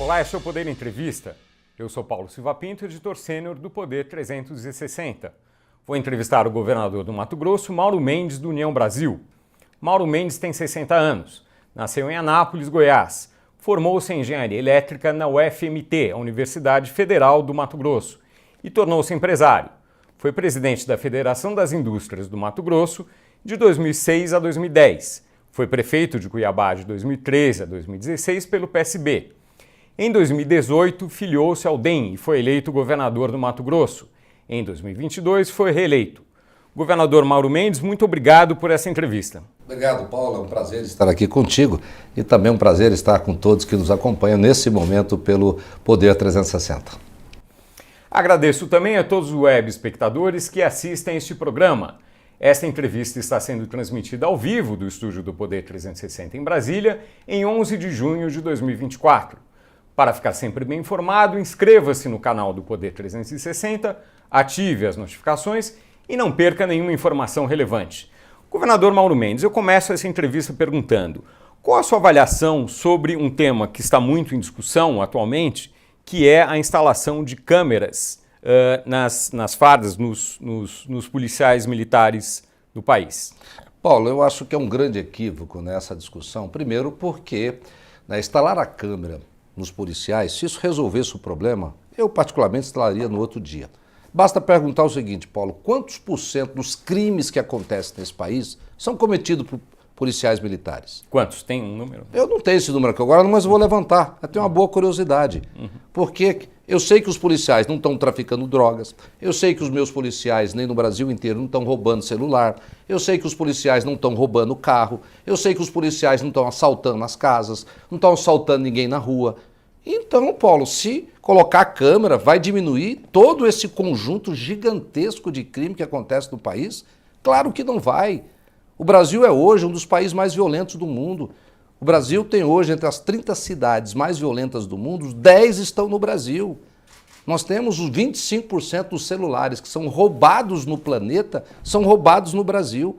Olá, esse é o Poder Entrevista. Eu sou Paulo Silva Pinto, editor sênior do Poder 360. Vou entrevistar o governador do Mato Grosso, Mauro Mendes, do União Brasil. Mauro Mendes tem 60 anos, nasceu em Anápolis, Goiás. Formou-se em engenharia elétrica na UFMT, a Universidade Federal do Mato Grosso, e tornou-se empresário. Foi presidente da Federação das Indústrias do Mato Grosso de 2006 a 2010. Foi prefeito de Cuiabá de 2013 a 2016 pelo PSB. Em 2018, filiou-se ao DEM e foi eleito governador do Mato Grosso. Em 2022, foi reeleito. Governador Mauro Mendes, muito obrigado por essa entrevista. Obrigado, Paulo. É um prazer estar aqui contigo e também um prazer estar com todos que nos acompanham nesse momento pelo Poder 360. Agradeço também a todos os web espectadores que assistem este programa. Esta entrevista está sendo transmitida ao vivo do estúdio do Poder 360 em Brasília, em 11 de junho de 2024. Para ficar sempre bem informado, inscreva-se no canal do Poder 360, ative as notificações e não perca nenhuma informação relevante. Governador Mauro Mendes, eu começo essa entrevista perguntando: qual a sua avaliação sobre um tema que está muito em discussão atualmente, que é a instalação de câmeras nas fardas, nos policiais militares do país? Paulo, eu acho que é um grande equívoco nessa discussão. Primeiro porque instalar a câmera nos policiais, se isso resolvesse o problema, eu particularmente instalaria no outro dia. Basta perguntar o seguinte, Paulo: quantos por cento dos crimes que acontecem nesse país são cometidos por policiais militares? Quantos? Tem um número? Eu não tenho esse número aqui agora, mas eu vou levantar. Eu tenho uma boa curiosidade. Porque eu sei que os policiais não estão traficando drogas, eu sei que os meus policiais, nem no Brasil inteiro, não estão roubando celular, eu sei que os policiais não estão roubando carro, eu sei que os policiais não estão assaltando as casas, não estão assaltando ninguém na rua. Então, Paulo, se colocar a câmera, vai diminuir todo esse conjunto gigantesco de crime que acontece no país? Claro que não vai. O Brasil é hoje um dos países mais violentos do mundo. O Brasil tem hoje, entre as 30 cidades mais violentas do mundo, 10 estão no Brasil. Nós temos os 25% dos celulares que são roubados no planeta, são roubados no Brasil.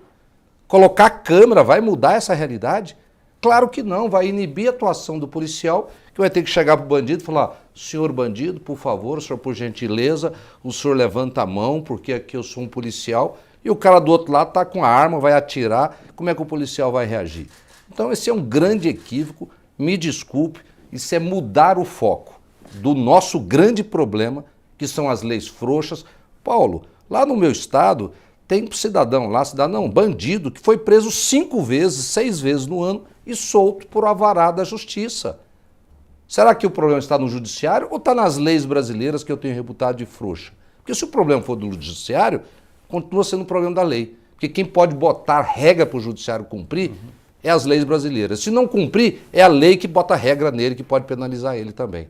Colocar câmera vai mudar essa realidade? Claro que não, vai inibir a atuação do policial, que vai ter que chegar para o bandido e falar: senhor bandido, por favor, senhor, por gentileza, o senhor levanta a mão, porque aqui eu sou um policial, e o cara do outro lado está com a arma, vai atirar, como é que o policial vai reagir? Então esse é um grande equívoco, me desculpe, isso é mudar o foco do nosso grande problema, que são as leis frouxas. Paulo, lá no meu estado, tem cidadão lá, bandido, que foi preso 5 vezes, 6 vezes no ano e solto por avará da justiça. Será que o problema está no judiciário ou está nas leis brasileiras que eu tenho reputado de frouxa? Porque se o problema for do judiciário, continua sendo um problema da lei. Porque quem pode botar regra para o judiciário cumprir é as leis brasileiras. Se não cumprir, é a lei que bota regra nele, que pode penalizar ele também.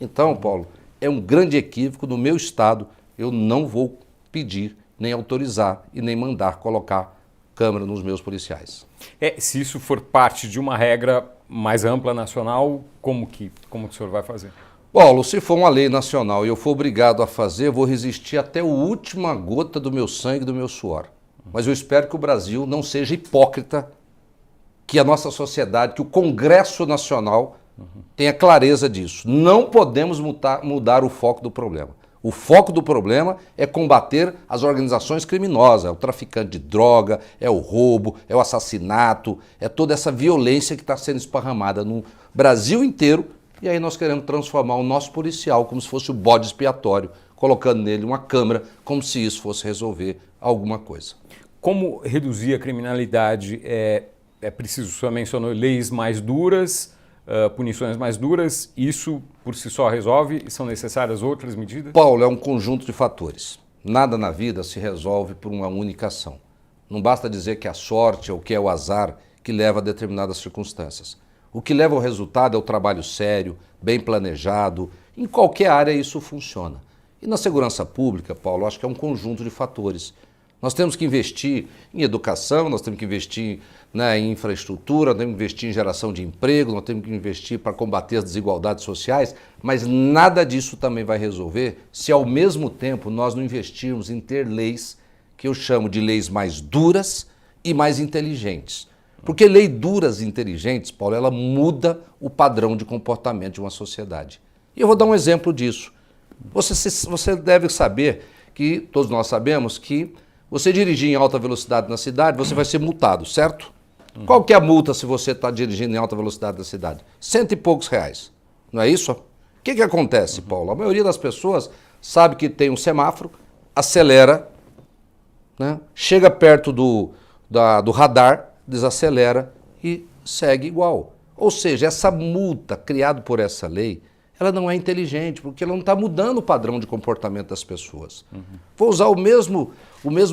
Então, Paulo, é um grande equívoco. No meu estado, eu não vou pedir, nem autorizar e nem mandar colocar câmera nos meus policiais. Se isso for parte de uma regra mais ampla nacional, como que o senhor vai fazer? Paulo, se for uma lei nacional e eu for obrigado a fazer, eu vou resistir até a última gota do meu sangue, do meu suor. Mas eu espero que o Brasil não seja hipócrita, que a nossa sociedade, que o Congresso Nacional tenha clareza disso. Não podemos mudar o foco do problema. O foco do problema é combater as organizações criminosas, é o traficante de droga, é o roubo, é o assassinato, é toda essa violência que está sendo esparramada no Brasil inteiro. E aí nós queremos transformar o nosso policial como se fosse o bode expiatório, colocando nele uma câmera, como se isso fosse resolver alguma coisa. Como reduzir a criminalidade? É preciso, o senhor mencionou leis mais duras, punições mais duras, isso por si só resolve? São necessárias outras medidas? Paulo, é um conjunto de fatores. Nada na vida se resolve por uma única ação. Não basta dizer que é a sorte ou que é o azar que leva a determinadas circunstâncias. O que leva ao resultado é o trabalho sério, bem planejado. Em qualquer área isso funciona. E na segurança pública, Paulo, acho que é um conjunto de fatores. Nós temos que investir em educação, nós temos que investir em infraestrutura, nós temos que investir em geração de emprego, nós temos que investir para combater as desigualdades sociais, mas nada disso também vai resolver se ao mesmo tempo nós não investirmos em ter leis que eu chamo de leis mais duras e mais inteligentes. Porque lei duras e inteligentes, Paulo, ela muda o padrão de comportamento de uma sociedade. E eu vou dar um exemplo disso. Você deve saber que, todos nós sabemos, que você dirigir em alta velocidade na cidade, você vai ser multado, certo? Qual que é a multa se você está dirigindo em alta velocidade na cidade? R$100 e poucos. Não é isso? O que acontece, Paulo? A maioria das pessoas sabe que tem um semáforo, acelera, né? Chega perto do radar, desacelera e segue igual. Ou seja, essa multa criada por essa lei, ela não é inteligente, porque ela não está mudando o padrão de comportamento das pessoas. Vou usar o mesmo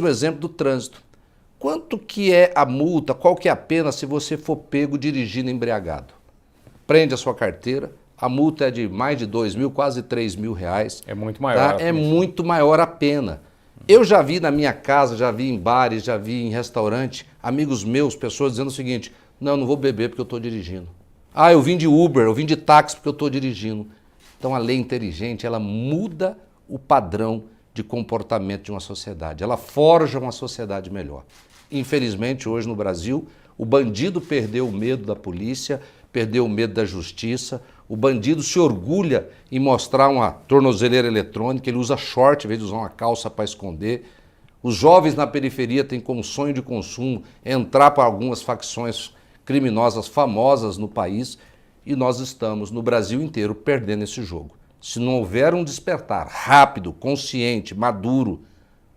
exemplo do trânsito. Quanto que é a multa, qual que é a pena se você for pego dirigindo embriagado? Prende a sua carteira, a multa é de mais de 2 mil, quase 3 mil reais. É muito maior. Tá? É muito maior a pena. Eu já vi na minha casa, já vi em bares, já vi em restaurante, amigos meus, pessoas dizendo o seguinte: não vou beber porque eu estou dirigindo. Ah, eu vim de Uber, eu vim de táxi porque eu estou dirigindo. Então a lei inteligente, ela muda o padrão de comportamento de uma sociedade. Ela forja uma sociedade melhor. Infelizmente, hoje no Brasil, o bandido perdeu o medo da polícia, perdeu o medo da justiça. O bandido se orgulha em mostrar uma tornozeleira eletrônica, ele usa short em vez de usar uma calça para esconder. Os jovens na periferia têm como sonho de consumo entrar para algumas facções criminosas famosas no país e nós estamos, no Brasil inteiro, perdendo esse jogo. Se não houver um despertar rápido, consciente, maduro,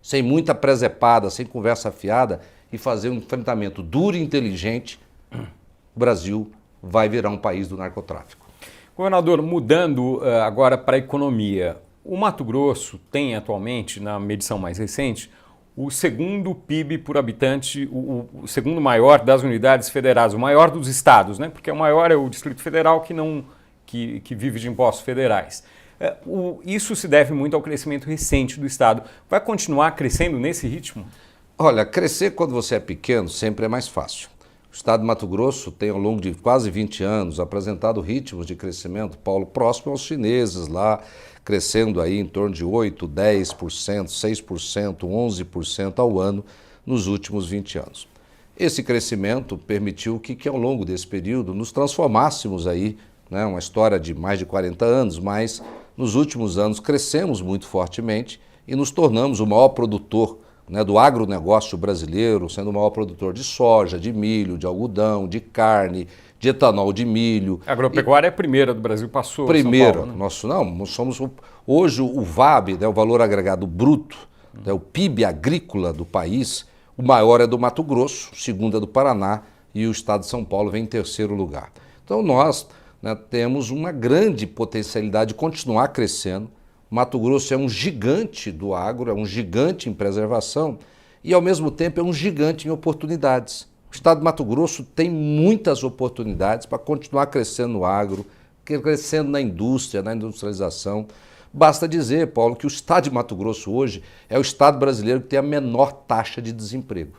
sem muita presepada, sem conversa afiada e fazer um enfrentamento duro e inteligente, o Brasil vai virar um país do narcotráfico. Governador, mudando agora para a economia, o Mato Grosso tem atualmente, na medição mais recente, o segundo PIB por habitante, o segundo maior das unidades federais, o maior dos estados, né? Porque o maior é o Distrito Federal que vive de impostos federais. Isso se deve muito ao crescimento recente do estado. Vai continuar crescendo nesse ritmo? Olha, crescer quando você é pequeno sempre é mais fácil. O estado de Mato Grosso tem, ao longo de quase 20 anos, apresentado ritmos de crescimento, Paulo, próximo aos chineses lá, crescendo aí em torno de 8%, 10%, 6%, 11% ao ano nos últimos 20 anos. Esse crescimento permitiu que ao longo desse período nos transformássemos aí, né, uma história de mais de 40 anos, mas nos últimos anos crescemos muito fortemente e nos tornamos o maior produtor, né, do agronegócio brasileiro, sendo o maior produtor de soja, de milho, de algodão, de carne, de etanol de milho. A agropecuária é a primeira do Brasil, passou primeira, São Paulo, né? Nós somos hoje o VAB, né, o valor agregado bruto, né, o PIB agrícola do país, o maior é do Mato Grosso, o segundo é do Paraná e o estado de São Paulo vem em terceiro lugar. Então nós, né, temos uma grande potencialidade de continuar crescendo. Mato Grosso é um gigante do agro, é um gigante em preservação e, ao mesmo tempo, é um gigante em oportunidades. O estado de Mato Grosso tem muitas oportunidades para continuar crescendo no agro, crescendo na indústria, na industrialização. Basta dizer, Paulo, que o estado de Mato Grosso hoje é o estado brasileiro que tem a menor taxa de desemprego.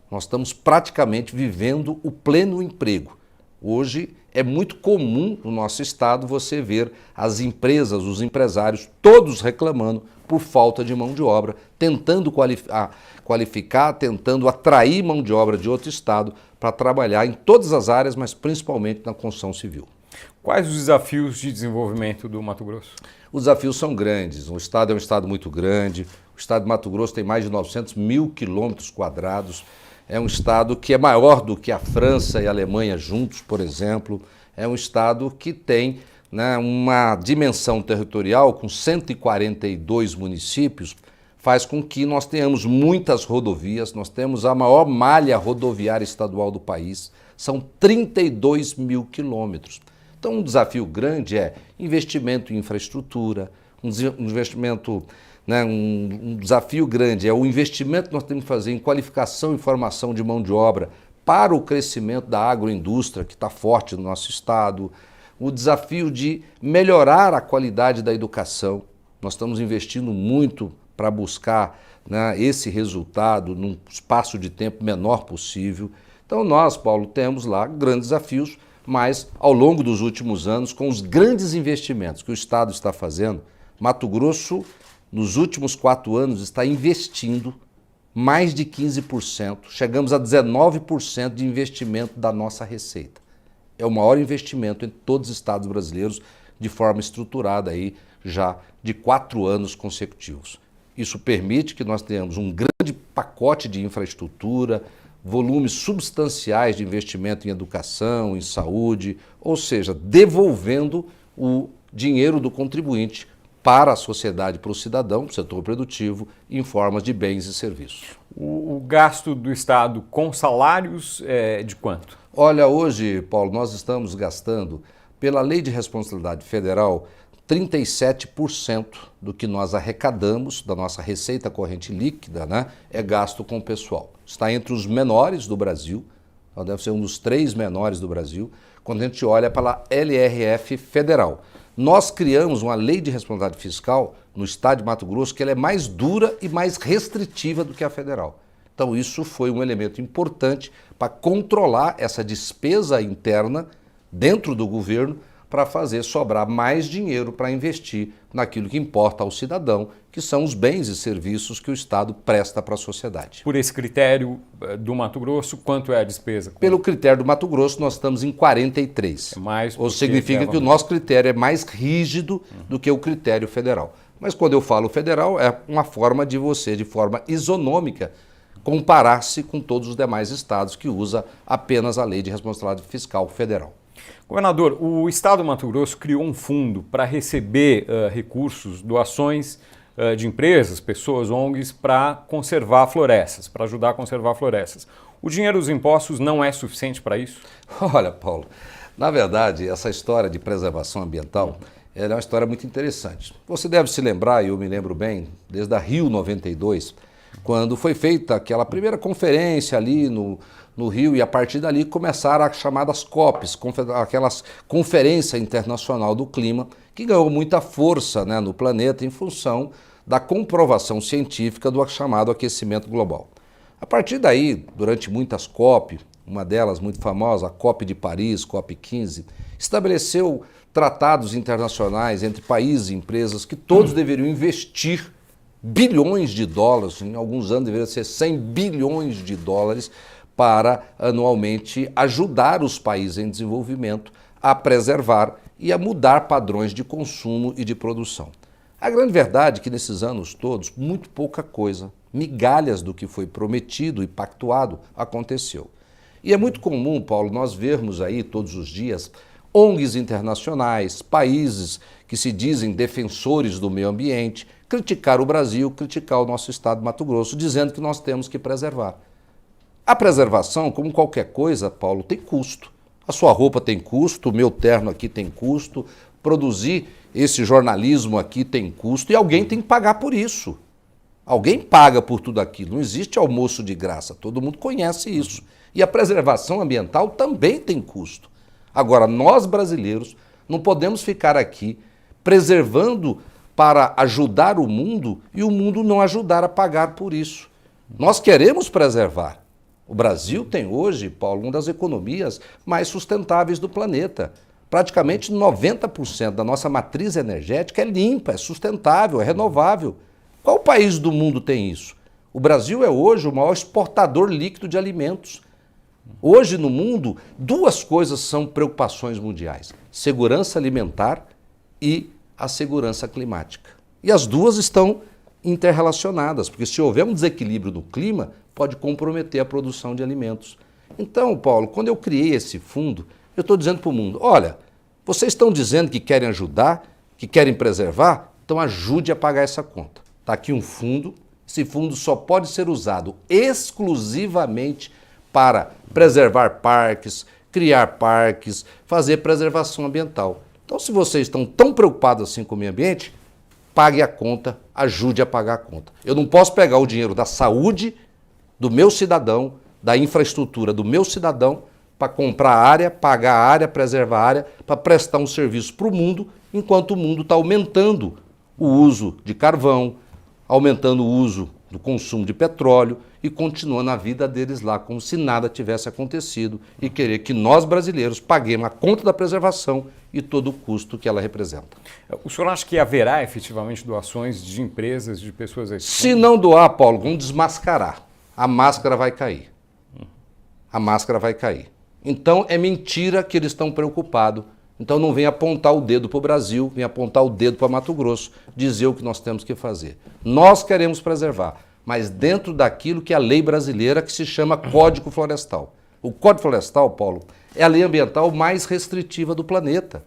Nós estamos praticamente vivendo o pleno emprego. Hoje é muito comum no nosso estado você ver as empresas, os empresários, todos reclamando por falta de mão de obra, tentando qualificar, tentando atrair mão de obra de outro estado para trabalhar em todas as áreas, mas principalmente na construção civil. Quais os desafios de desenvolvimento do Mato Grosso? Os desafios são grandes. O estado é um estado muito grande. O estado de Mato Grosso tem mais de 900 mil quilômetros quadrados. É um estado que é maior do que a França e a Alemanha juntos, por exemplo. É um estado que tem, né, uma dimensão territorial com 142 municípios, faz com que nós tenhamos muitas rodovias, nós temos a maior malha rodoviária estadual do país, são 32 mil quilômetros. Então um desafio grande é investimento em infraestrutura, um investimento... Um desafio grande é o investimento que nós temos que fazer em qualificação e formação de mão de obra para o crescimento da agroindústria, que está forte no nosso estado, o desafio de melhorar a qualidade da educação. Nós estamos investindo muito para buscar, né, esse resultado num espaço de tempo menor possível. Então nós, Paulo, temos lá grandes desafios, mas ao longo dos últimos anos, com os grandes investimentos que o estado está fazendo, Mato Grosso... nos últimos 4 anos, está investindo mais de 15%, chegamos a 19% de investimento da nossa receita. É o maior investimento em todos os estados brasileiros, de forma estruturada aí já de 4 anos consecutivos. Isso permite que nós tenhamos um grande pacote de infraestrutura, volumes substanciais de investimento em educação, em saúde, ou seja, devolvendo o dinheiro do contribuinte para a sociedade, para o cidadão, para o setor produtivo, em formas de bens e serviços. O gasto do Estado com salários é de quanto? Olha, hoje, Paulo, nós estamos gastando, pela Lei de Responsabilidade Federal, 37% do que nós arrecadamos da nossa receita corrente líquida, né, é gasto com o pessoal. Está entre os menores do Brasil, nós deve ser um dos 3 menores do Brasil, quando a gente olha para a LRF federal. Nós criamos uma lei de responsabilidade fiscal no estado de Mato Grosso que ela é mais dura e mais restritiva do que a federal. Então isso foi um elemento importante para controlar essa despesa interna dentro do governo para fazer sobrar mais dinheiro para investir naquilo que importa ao cidadão, que são os bens e serviços que o Estado presta para a sociedade. Por esse critério do Mato Grosso, quanto é a despesa? Pelo critério do Mato Grosso, nós estamos em 43. É mais, ou significa que o nosso critério é mais rígido do que o critério federal. Mas quando eu falo federal, é uma forma de você, de forma isonômica, comparar-se com todos os demais estados que usam apenas a Lei de Responsabilidade Fiscal Federal. Governador, o Estado do Mato Grosso criou um fundo para receber recursos, doações de empresas, pessoas, ONGs, para conservar florestas, para ajudar a conservar florestas. O dinheiro dos impostos não é suficiente para isso? Olha, Paulo, na verdade, essa história de preservação ambiental é uma história muito interessante. Você deve se lembrar, e eu me lembro bem, desde a Rio 92, quando foi feita aquela primeira conferência ali no Rio, e a partir dali começaram as chamadas COPs, aquelas Conferência Internacional do Clima, que ganhou muita força, né, no planeta em função da comprovação científica do chamado aquecimento global. A partir daí, durante muitas COP, uma delas muito famosa, a COP de Paris, COP 15, estabeleceu tratados internacionais entre países e empresas que todos deveriam investir bilhões de dólares, em alguns anos deveria ser 100 bilhões de dólares, para anualmente ajudar os países em desenvolvimento a preservar e a mudar padrões de consumo e de produção. A grande verdade é que nesses anos todos, muito pouca coisa, migalhas do que foi prometido e pactuado, aconteceu. E é muito comum, Paulo, nós vermos aí todos os dias ONGs internacionais, países que se dizem defensores do meio ambiente, criticar o Brasil, criticar o nosso estado de Mato Grosso, dizendo que nós temos que preservar. A preservação, como qualquer coisa, Paulo, tem custo. A sua roupa tem custo, o meu terno aqui tem custo, produzir esse jornalismo aqui tem custo e alguém tem que pagar por isso. Alguém paga por tudo aquilo. Não existe almoço de graça, todo mundo conhece isso. E a preservação ambiental também tem custo. Agora, nós brasileiros não podemos ficar aqui preservando para ajudar o mundo e o mundo não ajudar a pagar por isso. Nós queremos preservar. O Brasil tem hoje, Paulo, uma das economias mais sustentáveis do planeta. Praticamente 90% da nossa matriz energética é limpa, é sustentável, é renovável. Qual país do mundo tem isso? O Brasil é hoje o maior exportador líquido de alimentos. Hoje no mundo, 2 coisas são preocupações mundiais: segurança alimentar e a segurança climática. E as duas estão interrelacionadas, porque se houver um desequilíbrio no clima, pode comprometer a produção de alimentos. Então, Paulo, quando eu criei esse fundo, eu estou dizendo para o mundo, olha, vocês estão dizendo que querem ajudar, que querem preservar, então ajude a pagar essa conta. Está aqui um fundo, esse fundo só pode ser usado exclusivamente para preservar parques, criar parques, fazer preservação ambiental. Então, se vocês estão tão preocupados assim com o meio ambiente, pague a conta, ajude a pagar a conta. Eu não posso pegar o dinheiro da saúde do meu cidadão, da infraestrutura do meu cidadão, para comprar a área, pagar a área, preservar a área, para prestar um serviço para o mundo, enquanto o mundo está aumentando o uso de carvão, aumentando o uso do consumo de petróleo e continuando a vida deles lá como se nada tivesse acontecido e querer que nós brasileiros paguemos a conta da preservação e todo o custo que ela representa. O senhor acha que haverá efetivamente doações de empresas, de pessoas... Se não doar, Paulo, vamos desmascarar. a máscara vai cair. A máscara vai cair. Então é mentira que eles estão preocupados. Então não vem apontar o dedo para o Brasil, vem apontar o dedo para Mato Grosso, dizer o que nós temos que fazer. Nós queremos preservar, mas dentro daquilo que é a lei brasileira, que se chama Código Florestal. O Código Florestal, Paulo, é a lei ambiental mais restritiva do planeta.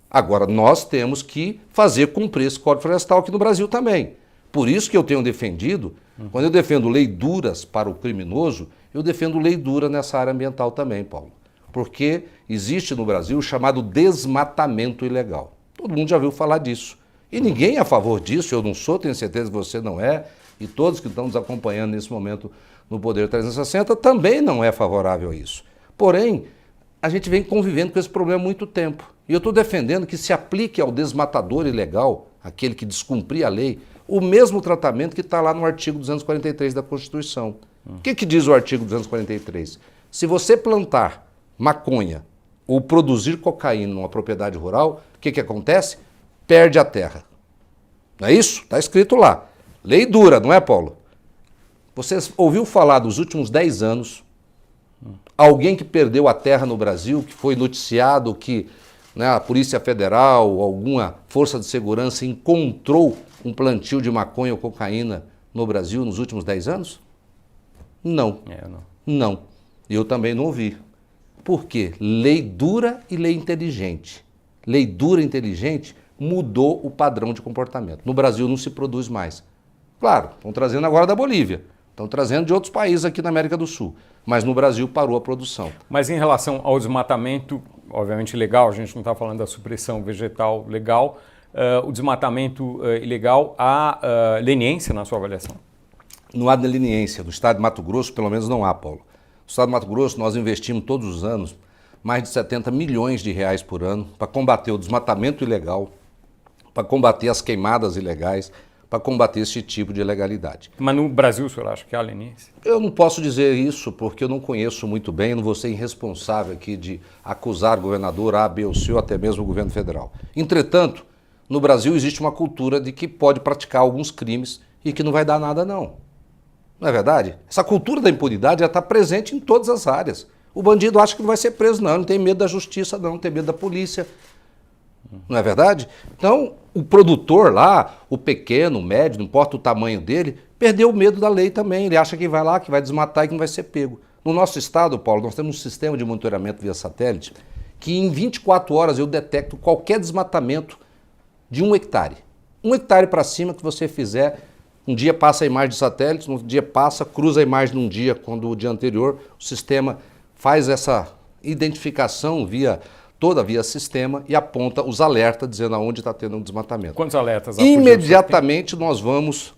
Agora, nós temos que fazer cumprir esse Código Florestal aqui no Brasil também. Por isso que eu tenho defendido, quando eu defendo lei duras para o criminoso, eu defendo lei dura nessa área ambiental também, Paulo. Porque existe no Brasil o chamado desmatamento ilegal. Todo mundo já ouviu falar disso. E ninguém é a favor disso, eu não sou, tenho certeza que você não é, e todos que estão nos acompanhando nesse momento no Poder 360 também não é favorável a isso. Porém, a gente vem convivendo com esse problema há muito tempo. E eu estou defendendo que se aplique ao desmatador ilegal, aquele que descumprir a lei, o mesmo tratamento que está lá no artigo 243 da Constituição. O que diz o artigo 243? Se você plantar maconha ou produzir cocaína numa propriedade rural, o que acontece? Perde a terra. Não é isso? Está escrito lá. Lei dura, não é, Paulo? Você ouviu falar dos últimos 10 anos, alguém que perdeu a terra no Brasil, que foi noticiado que a Polícia Federal, alguma força de segurança encontrou um plantio de maconha ou cocaína no Brasil nos últimos 10 anos? Não. Não. Eu também não ouvi. Por quê? Lei dura e lei inteligente. Lei dura e inteligente mudou o padrão de comportamento. No Brasil não se produz mais. Claro, estão trazendo agora da Bolívia, estão trazendo de outros países aqui na América do Sul, mas no Brasil parou a produção. Mas em relação ao desmatamento, obviamente legal, a gente não está falando da supressão vegetal legal, o desmatamento ilegal, há leniência na sua avaliação? Não há leniência. No estado de Mato Grosso, pelo menos não há, Paulo. No estado de Mato Grosso, nós investimos todos os anos mais de 70 milhões de reais por ano para combater o desmatamento ilegal, para combater as queimadas ilegais, para combater esse tipo de ilegalidade. Mas no Brasil, o senhor acha que há leniência? Eu não posso dizer isso porque eu não conheço muito bem, eu não vou ser irresponsável aqui de acusar o governador A, B ou C ou até mesmo o governo federal. Entretanto, no Brasil existe uma cultura de que pode praticar alguns crimes e que não vai dar nada não. Não é verdade? Essa cultura da impunidade está presente em todas as áreas. O bandido acha que não vai ser preso não tem medo da justiça não tem medo da polícia. Não é verdade? Então, o produtor lá, o pequeno, o médio, não importa o tamanho dele, perdeu o medo da lei também. Ele acha que vai lá, que vai desmatar e que não vai ser pego. No nosso estado, Paulo, nós temos um sistema de monitoramento via satélite que em 24 horas eu detecto qualquer desmatamento de 1 hectare. 1 hectare para cima que você fizer, um dia passa a imagem de satélite, no outro dia passa, cruza a imagem num dia, quando o dia anterior o sistema faz essa identificação toda via sistema e aponta os alertas dizendo aonde está tendo um desmatamento. Quantos alertas? Imediatamente nós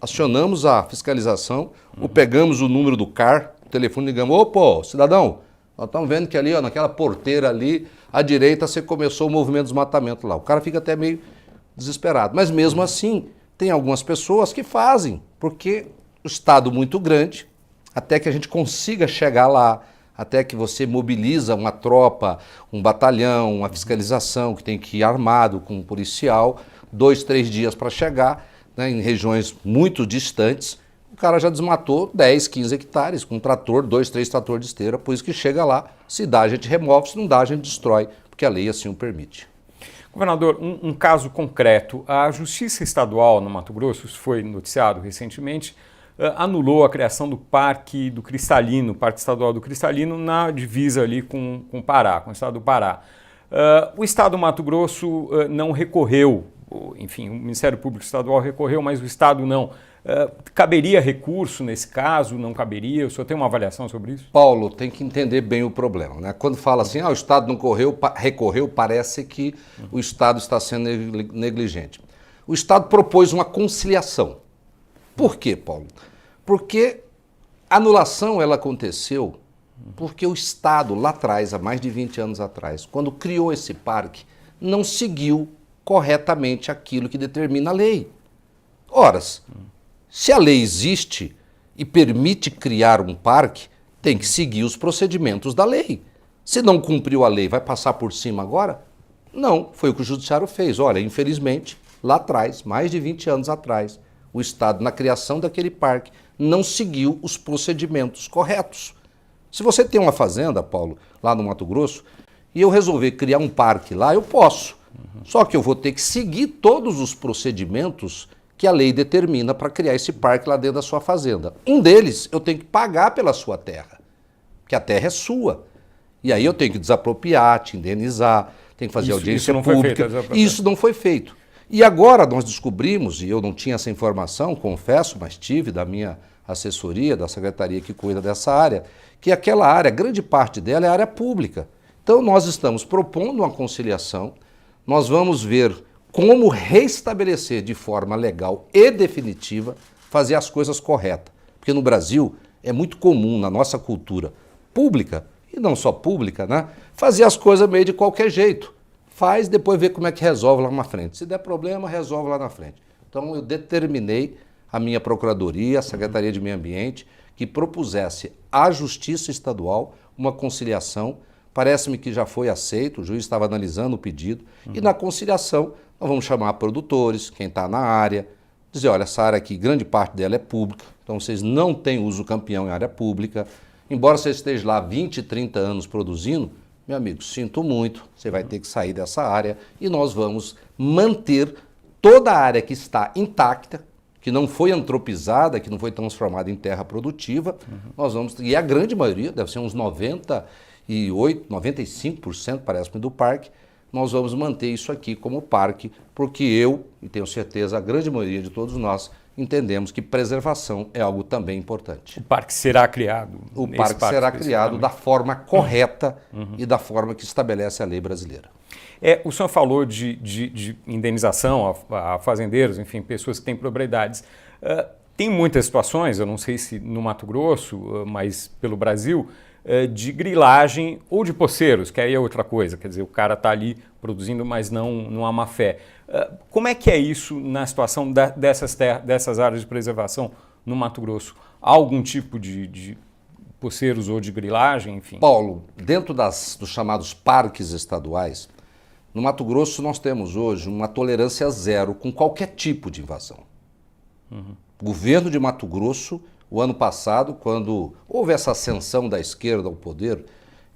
acionamos a fiscalização, ou pegamos o número do CAR, o telefone, ligamos, opa, cidadão, nós estamos vendo que ali, naquela porteira ali, à direita, você começou o movimento de desmatamento lá. O cara fica até meio desesperado. Mas mesmo assim, tem algumas pessoas que fazem, porque o estado muito grande, até que a gente consiga chegar lá, até que você mobiliza uma tropa, um batalhão, uma fiscalização que tem que ir armado com um policial, 2, 3 dias para chegar, em regiões muito distantes, o cara já desmatou 10, 15 hectares com um trator, 2, 3 tratores de esteira, por isso que chega lá, se dá a gente remove, se não dá a gente destrói, porque a lei assim o permite. Governador, um caso concreto, a Justiça Estadual no Mato Grosso, isso foi noticiado recentemente, anulou a criação do Parque do Cristalino, Parque Estadual do Cristalino, na divisa ali com o Pará, com o estado do Pará. O estado do Mato Grosso não recorreu, enfim, o Ministério Público Estadual recorreu, mas o estado não. Caberia recurso nesse caso? Não caberia? O senhor tem uma avaliação sobre isso? Paulo, tem que entender bem o problema, né? Quando fala assim, o estado não recorreu, parece que o estado está sendo negligente. O estado propôs uma conciliação. Por quê, Paulo? Porque a anulação ela aconteceu porque o Estado, lá atrás, há mais de 20 anos atrás, quando criou esse parque, não seguiu corretamente aquilo que determina a lei. Ora, se a lei existe e permite criar um parque, tem que seguir os procedimentos da lei. Se não cumpriu a lei, vai passar por cima agora? Não, foi o que o Judiciário fez. Olha, infelizmente, lá atrás, mais de 20 anos atrás, o Estado, na criação daquele parque, não seguiu os procedimentos corretos. Se você tem uma fazenda, Paulo, lá no Mato Grosso, e eu resolver criar um parque lá, eu posso. Só que eu vou ter que seguir todos os procedimentos que a lei determina para criar esse parque lá dentro da sua fazenda. Um deles, eu tenho que pagar pela sua terra, porque a terra é sua. E aí eu tenho que desapropriar, te indenizar, tenho que fazer audiência pública. Isso não foi feito. E agora nós descobrimos, e eu não tinha essa informação, confesso, mas tive da minha assessoria, da secretaria que cuida dessa área, que aquela área, grande parte dela é área pública. Então nós estamos propondo uma conciliação, nós vamos ver como restabelecer de forma legal e definitiva, fazer as coisas corretas. Porque no Brasil é muito comum, na nossa cultura pública, e não só pública, né, fazer as coisas meio de qualquer jeito. Faz, depois vê como é que resolve lá na frente. Se der problema, resolve lá na frente. Então eu determinei a minha Procuradoria, a Secretaria de Meio Ambiente, que propusesse à Justiça Estadual uma conciliação. Parece-me que já foi aceito, o juiz estava analisando o pedido, e na conciliação nós vamos chamar produtores, quem está na área, dizer, olha, essa área aqui, grande parte dela é pública, então vocês não têm uso campeão em área pública, embora você esteja lá 20, 30 anos produzindo, meu amigo, sinto muito, você vai ter que sair dessa área e nós vamos manter toda a área que está intacta, que não foi antropizada, que não foi transformada em terra produtiva, nós vamos, e a grande maioria, deve ser uns 98, 95%, parece-me, do parque, nós vamos manter isso aqui como parque, porque eu, e tenho certeza, a grande maioria de todos nós, entendemos que preservação é algo também importante. O parque será criado. O parque será criado da forma correta e da forma que estabelece a lei brasileira. O senhor falou de indenização a fazendeiros, enfim, pessoas que têm propriedades. Tem muitas situações, eu não sei se no Mato Grosso, mas pelo Brasil, de grilagem ou de poceiros, que aí é outra coisa, quer dizer, o cara está ali produzindo, mas não há má fé. Como é que é isso na situação dessas áreas de preservação no Mato Grosso? Há algum tipo de poceiros ou de grilagem, enfim? Paulo, dentro dos chamados parques estaduais, no Mato Grosso nós temos hoje uma tolerância zero com qualquer tipo de invasão. O governo de Mato Grosso, o ano passado, quando houve essa ascensão da esquerda ao poder,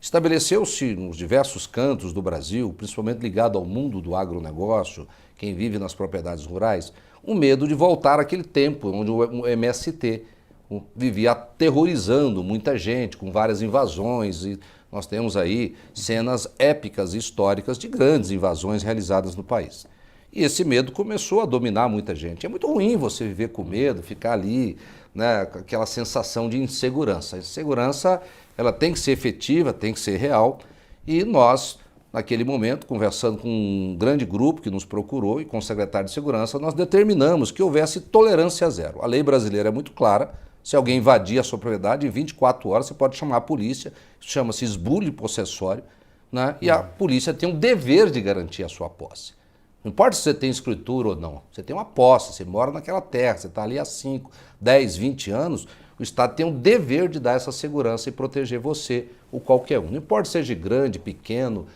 estabeleceu-se nos diversos cantos do Brasil, principalmente ligado ao mundo do agronegócio, quem vive nas propriedades rurais, um medo de voltar àquele tempo onde o MST vivia aterrorizando muita gente, com várias invasões, e nós temos aí cenas épicas e históricas de grandes invasões realizadas no país. E esse medo começou a dominar muita gente. É muito ruim você viver com medo, ficar ali, né, com aquela sensação de insegurança. A insegurança, ela tem que ser efetiva, tem que ser real, e nós, naquele momento, conversando com um grande grupo que nos procurou e com o secretário de Segurança, nós determinamos que houvesse tolerância zero. A lei brasileira é muito clara, se alguém invadir a sua propriedade, em 24 horas você pode chamar a polícia, chama-se esbulho possessório, né, e a polícia tem um dever de garantir a sua posse. Não importa se você tem escritura ou não, você tem uma posse, você mora naquela terra, você está ali há 5, 10, 20 anos, o Estado tem o dever de dar essa segurança e proteger você ou qualquer um. Não importa se seja grande, pequeno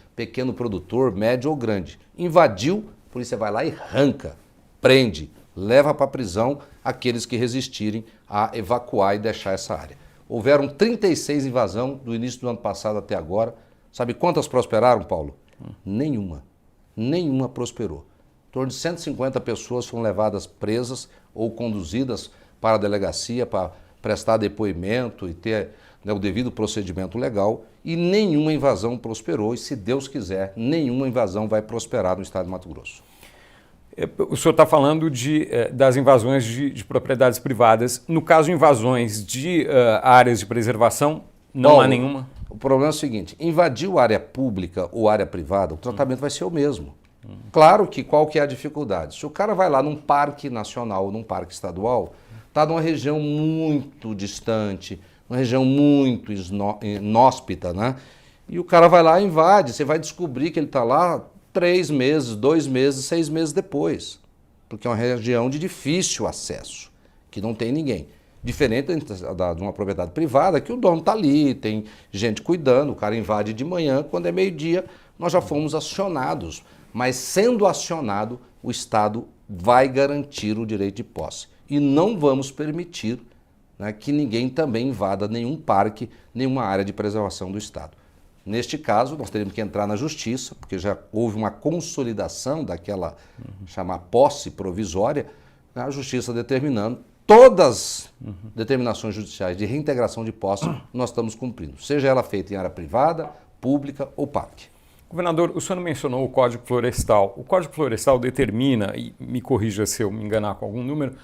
produtor, médio ou grande. Invadiu, a polícia vai lá e arranca, prende, leva para a prisão aqueles que resistirem a evacuar e deixar essa área. Houveram 36 invasões do início do ano passado até agora. Sabe quantas prosperaram, Paulo? Nenhuma. Nenhuma prosperou. Em torno de 150 pessoas foram levadas presas ou conduzidas para a delegacia para prestar depoimento e ter, né, o devido procedimento legal, e nenhuma invasão prosperou, e se Deus quiser, nenhuma invasão vai prosperar no estado de Mato Grosso. O senhor está falando das invasões de propriedades privadas. No caso, invasões de áreas de preservação, não há nenhuma? O problema é o seguinte, invadiu área pública ou área privada, o tratamento vai ser o mesmo. Claro que qual que é a dificuldade? Se o cara vai lá num parque nacional ou num parque estadual, está numa região muito distante, uma região muito inóspita, né? E o cara vai lá e invade, você vai descobrir que ele está lá 3 meses, 2 meses, 6 meses depois. Porque é uma região de difícil acesso, que não tem ninguém. Diferente de uma propriedade privada, que o dono está ali, tem gente cuidando, o cara invade de manhã, quando é meio-dia, nós já fomos acionados. Mas sendo acionado, o Estado vai garantir o direito de posse. E não vamos permitir, né, que ninguém também invada nenhum parque, nenhuma área de preservação do Estado. Neste caso, nós teríamos que entrar na justiça, porque já houve uma consolidação daquela chamar posse provisória, né, a justiça determinando todas as determinações judiciais de reintegração de posse nós estamos cumprindo, seja ela feita em área privada, pública ou parque. Governador, o senhor mencionou o Código Florestal. O Código Florestal determina, e me corrija se eu me enganar com algum número,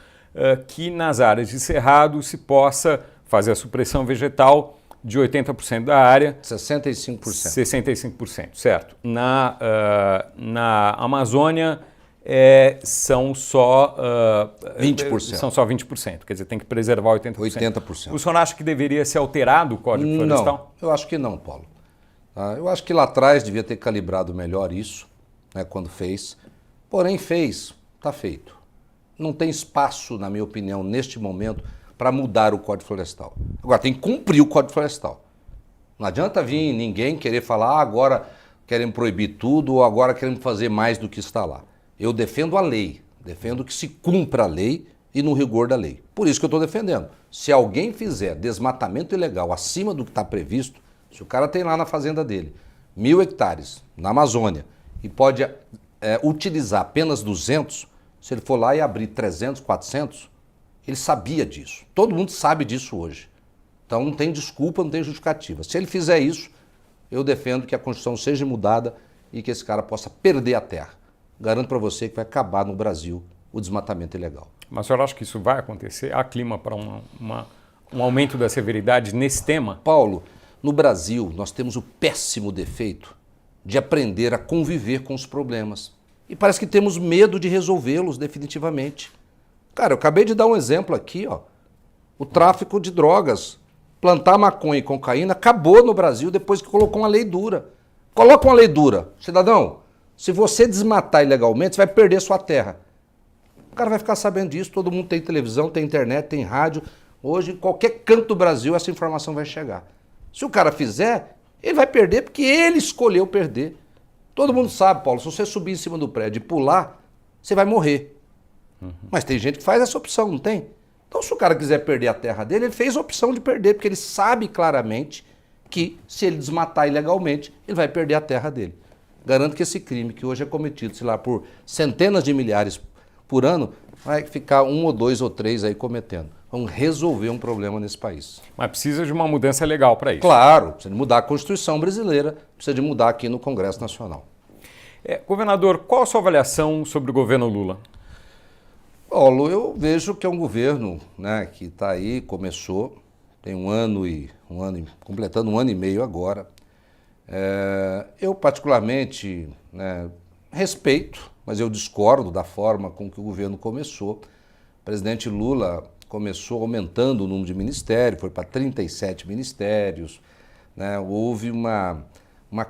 que nas áreas de cerrado se possa fazer a supressão vegetal de 80% da área. 65%. 65%, certo. Na Amazônia são só 20%. São só 20%, quer dizer, tem que preservar 80%. 80%. O senhor acha que deveria ser alterado o Código Florestal? Não, eu acho que não, Paulo. Eu acho que lá atrás devia ter calibrado melhor isso, né, quando fez. Porém, fez, está feito. Não tem espaço, na minha opinião, neste momento, para mudar o Código Florestal. Agora, tem que cumprir o Código Florestal. Não adianta vir ninguém querer falar, agora querem proibir tudo ou agora querem fazer mais do que está lá. Eu defendo a lei, defendo que se cumpra a lei e no rigor da lei. Por isso que eu estou defendendo. Se alguém fizer desmatamento ilegal acima do que está previsto, se o cara tem lá na fazenda dele 1.000 hectares na Amazônia e pode utilizar apenas 200, se ele for lá e abrir 300, 400, ele sabia disso. Todo mundo sabe disso hoje. Então não tem desculpa, não tem justificativa. Se ele fizer isso, eu defendo que a Constituição seja mudada e que esse cara possa perder a terra. Garanto para você que vai acabar no Brasil o desmatamento ilegal. Mas o senhor acha que isso vai acontecer? Há clima para um aumento da severidade nesse tema? Paulo, no Brasil nós temos o péssimo defeito de aprender a conviver com os problemas. E parece que temos medo de resolvê-los definitivamente. Cara, eu acabei de dar um exemplo aqui, ó. O tráfico de drogas. Plantar maconha e cocaína acabou no Brasil depois que colocou uma lei dura. Coloca uma lei dura. Cidadão, se você desmatar ilegalmente, você vai perder sua terra. O cara vai ficar sabendo disso, todo mundo tem televisão, tem internet, tem rádio. Hoje, em qualquer canto do Brasil, essa informação vai chegar. Se o cara fizer, ele vai perder porque ele escolheu perder. Todo mundo sabe, Paulo, se você subir em cima do prédio e pular, você vai morrer. Mas tem gente que faz essa opção, não tem? Então, se o cara quiser perder a terra dele, ele fez a opção de perder, porque ele sabe claramente que se ele desmatar ilegalmente, ele vai perder a terra dele. Garanto que esse crime, que hoje é cometido, sei lá, por centenas de milhares por ano, vai ficar 1 ou 2 ou 3 aí cometendo. Vamos resolver um problema nesse país. Mas precisa de uma mudança legal para isso. Claro, precisa de mudar a Constituição brasileira, precisa de mudar aqui no Congresso Nacional. Governador, qual a sua avaliação sobre o governo Lula? Paulo, eu vejo que é um governo, né, que está aí, começou, tem completando 1 ano e meio agora. Eu particularmente, né, respeito, mas eu discordo da forma com que o governo começou. O presidente Lula começou aumentando o número de ministérios, foi para 37 ministérios, né, houve uma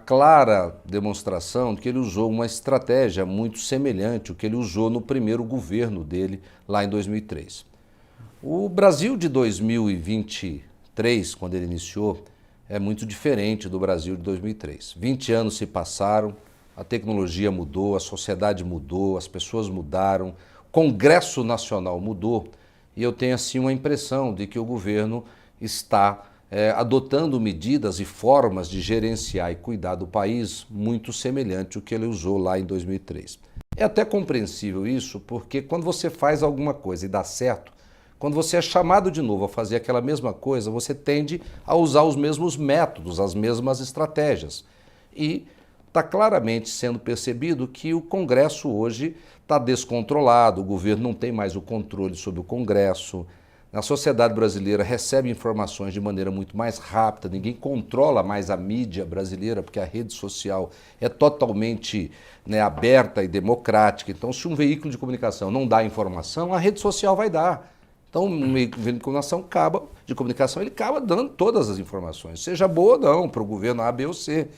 clara demonstração de que ele usou uma estratégia muito semelhante ao que ele usou no primeiro governo dele, lá em 2003. O Brasil de 2023, quando ele iniciou, é muito diferente do Brasil de 2003. 20 anos se passaram, a tecnologia mudou, a sociedade mudou, as pessoas mudaram, o Congresso Nacional mudou, e eu tenho assim uma impressão de que o governo está adotando medidas e formas de gerenciar e cuidar do país muito semelhante ao que ele usou lá em 2003. É até compreensível isso, porque quando você faz alguma coisa e dá certo, quando você é chamado de novo a fazer aquela mesma coisa, você tende a usar os mesmos métodos, as mesmas estratégias. E está claramente sendo percebido que o Congresso hoje está descontrolado, o governo não tem mais o controle sobre o Congresso. A sociedade brasileira recebe informações de maneira muito mais rápida, ninguém controla mais a mídia brasileira, porque a rede social é totalmente, né, aberta e democrática. Então, se um veículo de comunicação não dá informação, a rede social vai dar. Então, um veículo de comunicação ele acaba dando todas as informações, seja boa ou não, para o governo A, B ou C.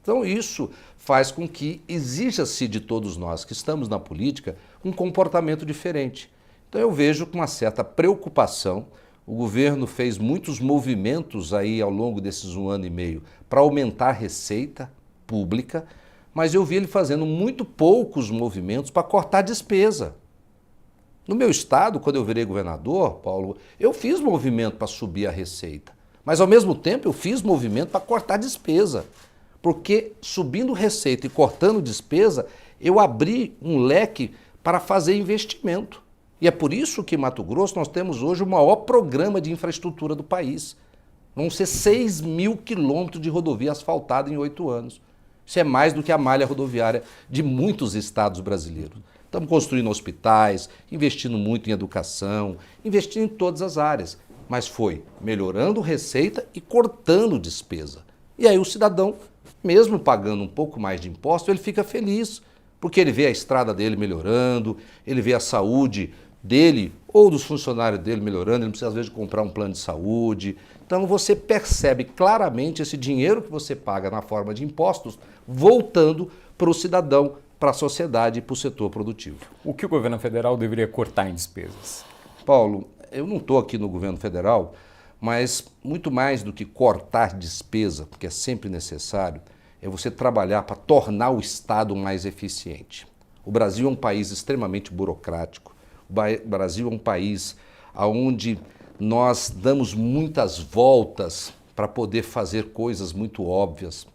Então, isso faz com que exija-se de todos nós que estamos na política um comportamento diferente. Então eu vejo com uma certa preocupação, o governo fez muitos movimentos aí ao longo desses 1 ano e meio para aumentar a receita pública, mas eu vi ele fazendo muito poucos movimentos para cortar a despesa. No meu estado, quando eu virei governador, Paulo, eu fiz movimento para subir a receita. Mas, ao mesmo tempo, eu fiz movimento para cortar despesa. Porque subindo receita e cortando despesa, eu abri um leque para fazer investimento. E é por isso que em Mato Grosso nós temos hoje o maior programa de infraestrutura do país. Vão ser 6 mil quilômetros de rodovia asfaltada em 8 anos. Isso é mais do que a malha rodoviária de muitos estados brasileiros. Estamos construindo hospitais, investindo muito em educação, investindo em todas as áreas. Mas foi melhorando receita e cortando despesa. E aí o cidadão, mesmo pagando um pouco mais de imposto, ele fica feliz, porque ele vê a estrada dele melhorando, ele vê a saúde dele ou dos funcionários dele melhorando, ele não precisa às vezes comprar um plano de saúde. Então você percebe claramente esse dinheiro que você paga na forma de impostos voltando para o cidadão, para a sociedade e para o setor produtivo. O que o governo federal deveria cortar em despesas? Paulo, eu não estou aqui no governo federal, mas muito mais do que cortar despesa, porque é sempre necessário, é você trabalhar para tornar o Estado mais eficiente. O Brasil é um país extremamente burocrático. O Brasil é um país onde nós damos muitas voltas para poder fazer coisas muito óbvias.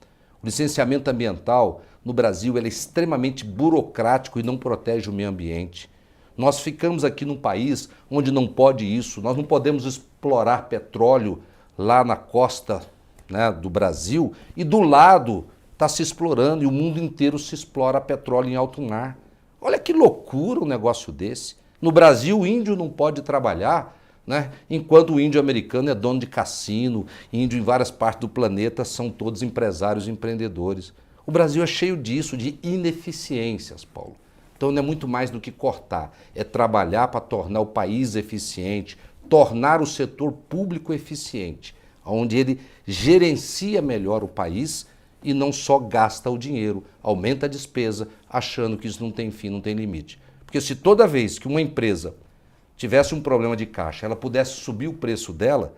O licenciamento ambiental no Brasil ele é extremamente burocrático e não protege o meio ambiente. Nós ficamos aqui num país onde não pode isso, nós não podemos explorar petróleo lá na costa, né, do Brasil e do lado está se explorando e o mundo inteiro se explora petróleo em alto mar. Olha que loucura um negócio desse. No Brasil o índio não pode trabalhar, né, enquanto o índio americano é dono de cassino, índio em várias partes do planeta são todos empresários e empreendedores. O Brasil é cheio disso, de ineficiências, Paulo. Então não é muito mais do que cortar, é trabalhar para tornar o país eficiente, tornar o setor público eficiente, onde ele gerencia melhor o país e não só gasta o dinheiro, aumenta a despesa, achando que isso não tem fim, não tem limite. Porque se toda vez que uma empresa tivesse um problema de caixa, ela pudesse subir o preço dela,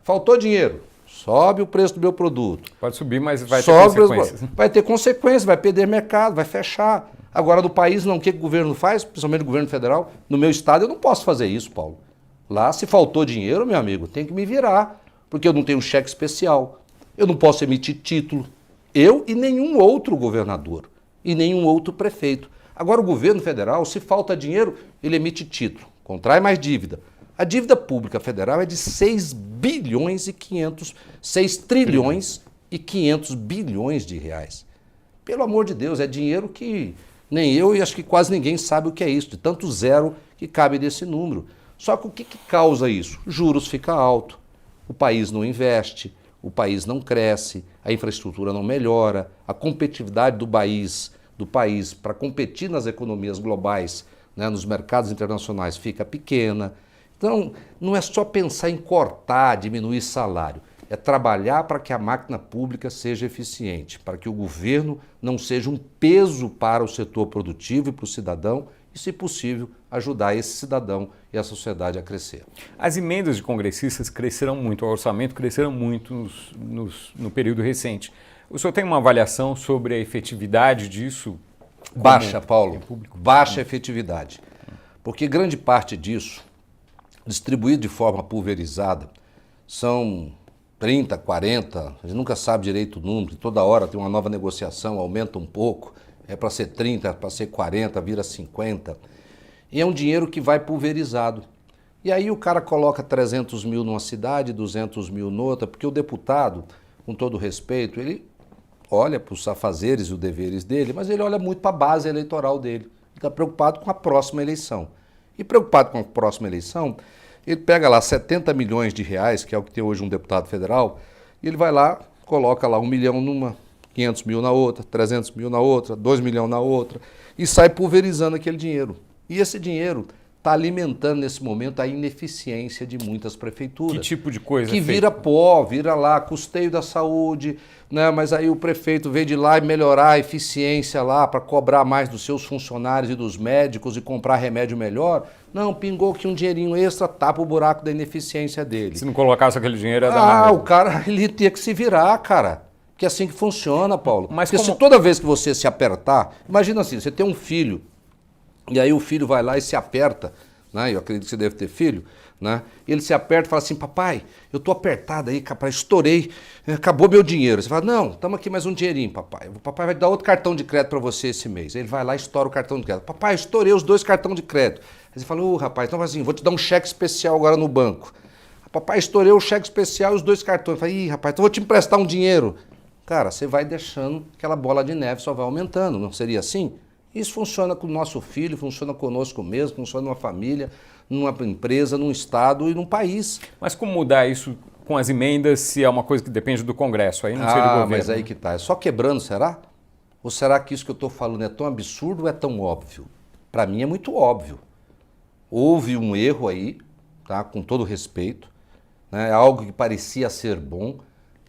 faltou dinheiro, sobe o preço do meu produto. Pode subir, mas vai ter consequências. Vai ter consequências, vai perder mercado, vai fechar. Agora, no país, não, o que o governo faz, principalmente o governo federal? No meu estado, eu não posso fazer isso, Paulo. Lá, se faltou dinheiro, meu amigo, tem que me virar, porque eu não tenho cheque especial, eu não posso emitir título, eu e nenhum outro governador, e nenhum outro prefeito. Agora, o governo federal, se falta dinheiro, ele emite título, contrai mais dívida. A dívida pública federal é de 6 trilhões e 500 bilhões de reais. Pelo amor de Deus, é dinheiro que nem eu e acho que quase ninguém sabe o que é isso, de tanto zero que cabe desse número. Só que o que causa isso? Juros fica alto, o país não investe, o país não cresce, a infraestrutura não melhora, a competitividade do país para competir nas economias globais, né, nos mercados internacionais fica pequena. Então, não é só pensar em cortar, diminuir salário, é trabalhar para que a máquina pública seja eficiente, para que o governo não seja um peso para o setor produtivo e para o cidadão e, se possível, ajudar esse cidadão e a sociedade a crescer. As emendas de congressistas cresceram muito, o orçamento cresceram muito no período recente. O senhor tem uma avaliação sobre a efetividade disso? Baixa, Paulo, baixa efetividade, porque grande parte disso, distribuído de forma pulverizada, são 30, 40, a gente nunca sabe direito o número, toda hora tem uma nova negociação, aumenta um pouco, é para ser 30, para ser 40, vira 50. E é um dinheiro que vai pulverizado. E aí o cara coloca 300 mil numa cidade, 200 mil noutra, porque o deputado, com todo respeito, ele olha para os afazeres e os deveres dele, mas ele olha muito para a base eleitoral dele. Ele está preocupado com a próxima eleição. E preocupado com a próxima eleição, ele pega lá 70 milhões de reais, que é o que tem hoje um deputado federal, e ele vai lá, coloca lá 1 milhão numa, 500 mil na outra, 300 mil na outra, 2 milhões na outra, e sai pulverizando aquele dinheiro. E esse dinheiro está alimentando nesse momento a ineficiência de muitas prefeituras. Que tipo de coisa? Que vira pó, vira lá custeio da saúde, né? Mas aí o prefeito veio de lá e melhorar a eficiência lá para cobrar mais dos seus funcionários e dos médicos e comprar remédio melhor. Não, pingou aqui um dinheirinho extra, tapa o buraco da ineficiência dele. Se não colocasse aquele dinheiro, ia dar o cara, ele tinha que se virar, cara. Que é assim que funciona, Paulo. Mas porque se toda vez que você se apertar, imagina assim, você tem um filho E aí o filho vai lá e se aperta, né? Eu acredito que você deve ter filho, né? E ele se aperta e fala assim, papai, eu tô apertado aí, capaz, estourei, acabou meu dinheiro. Você fala, não, toma aqui mais um dinheirinho, papai. O papai vai dar outro cartão de crédito para você esse mês. Aí ele vai lá e estoura o cartão de crédito. Papai, estourei os 2 cartões de crédito. Aí você fala, rapaz, então assim, vou te dar um cheque especial agora no banco. Papai, estourei o cheque especial e os 2 cartões. Eu falei, rapaz, então vou te emprestar um dinheiro. Cara, você vai deixando aquela bola de neve, só vai aumentando, não seria assim? Isso funciona com o nosso filho, funciona conosco mesmo, funciona numa família, numa empresa, num estado e num país. Mas como mudar isso com as emendas se é uma coisa que depende do Congresso? Aí não seria o governo. Mas aí que tá. É só quebrando, será? Ou será que isso que eu estou falando é tão absurdo ou é tão óbvio? Para mim é muito óbvio. Houve um erro aí, tá? Com todo respeito, né? É algo que parecia ser bom,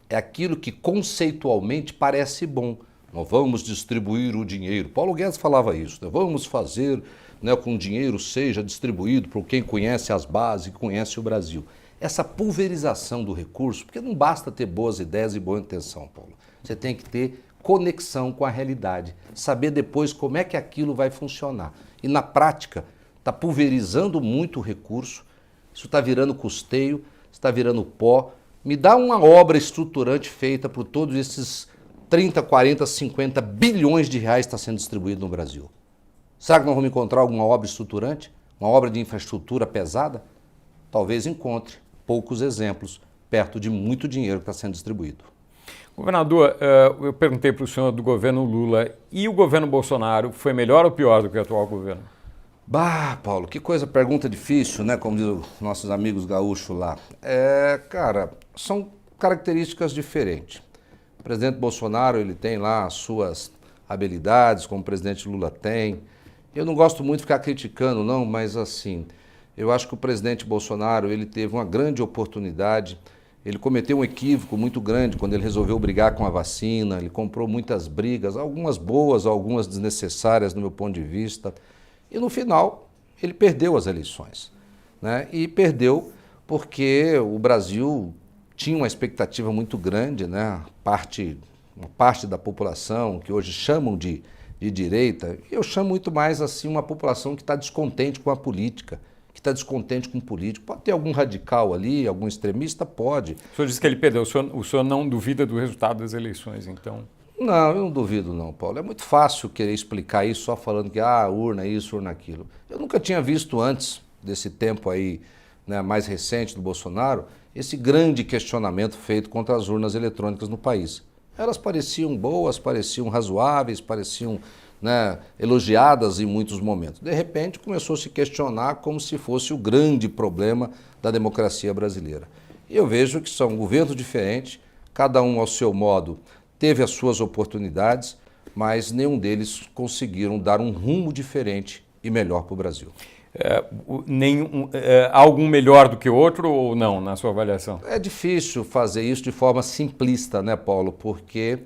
é aquilo que conceitualmente parece bom. Nós vamos distribuir o dinheiro. Paulo Guedes falava isso, né? Vamos fazer, né, com o dinheiro seja distribuído por quem conhece as bases, que conhece o Brasil. Essa pulverização do recurso, porque não basta ter boas ideias e boa intenção, Paulo. Você tem que ter conexão com a realidade, saber depois como é que aquilo vai funcionar. E na prática, está pulverizando muito o recurso, isso está virando custeio, está virando pó. Me dá uma obra estruturante feita por todos esses 30, 40, 50 bilhões de reais que está sendo distribuído no Brasil. Será que nós vamos encontrar alguma obra estruturante? Uma obra de infraestrutura pesada? Talvez encontre poucos exemplos perto de muito dinheiro que está sendo distribuído. Governador, eu perguntei para o senhor do governo Lula, e o governo Bolsonaro foi melhor ou pior do que o atual governo? Bah, Paulo, que coisa, pergunta difícil, né? Como diz os nossos amigos gaúchos lá. Cara, são características diferentes. O presidente Bolsonaro, ele tem lá as suas habilidades, como o presidente Lula tem. Eu não gosto muito de ficar criticando, não, mas assim, eu acho que o presidente Bolsonaro, ele teve uma grande oportunidade, ele cometeu um equívoco muito grande quando ele resolveu brigar com a vacina, ele comprou muitas brigas, algumas boas, algumas desnecessárias no meu ponto de vista, e no final ele perdeu as eleições, né? E perdeu porque o Brasil tinha uma expectativa muito grande, né? Uma parte da população que hoje chamam de direita, eu chamo muito mais assim uma população que está descontente com a política, que está descontente com o político. Pode ter algum radical ali, algum extremista? Pode. O senhor disse que ele perdeu. O senhor não duvida do resultado das eleições, então? Não, eu não duvido não, Paulo. É muito fácil querer explicar isso só falando que urna isso, urna aquilo. Eu nunca tinha visto antes desse tempo aí, né, mais recente do Bolsonaro, esse grande questionamento feito contra as urnas eletrônicas no país. Elas pareciam boas, pareciam razoáveis, pareciam, né, elogiadas em muitos momentos. De repente começou a se questionar como se fosse o grande problema da democracia brasileira. E eu vejo que são governos diferentes, cada um ao seu modo teve as suas oportunidades, mas nenhum deles conseguiram dar um rumo diferente e melhor para o Brasil. Algum melhor do que o outro ou não, na sua avaliação? É difícil fazer isso de forma simplista, né, Paulo? Porque